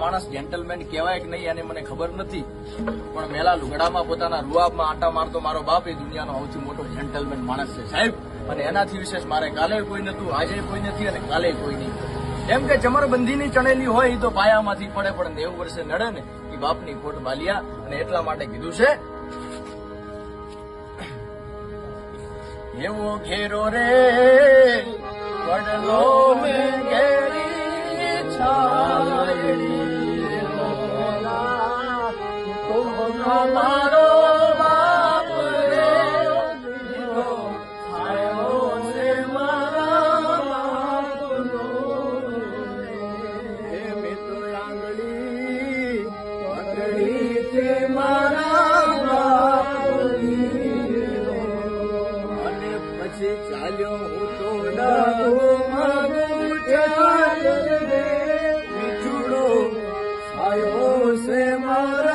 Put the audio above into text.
માણસ જેન્ટલમેન કહેવાય કે નહીં અને મને ખબર નથી, પણ મેલા લુગડામાં પોતાના રૂઆબમાં આટા મારતો મારો બાપ એ દુનિયાનો સૌથી મોટો જેન્ટલમેન માણસ છે સાહેબ. અને એનાથી વિશેષ મારે કાલે કોઈ નતું, આજે કોઈ નથી અને કાલે કોઈ નહીં. એમ કે ચમરબંધીની ચણેલી હોય એ તો પાયામાંથી પડે, પણ 90 વર્ષે નડે ને એ બાપની ખોટ બાલિયા. અને એટલા માટે કીધું છે, એવો ઘેરો રે વડલો ને ઘેરી છાયડી મારો બાપ રે દીધો છાયો છે મારા બાપનો. મિત્રો આંગળી છે મારા બાપની, અને પછી ચાલ્યો હું તો ડાબો માગું ચાલ રે, વિછુડો છાયો છે મારા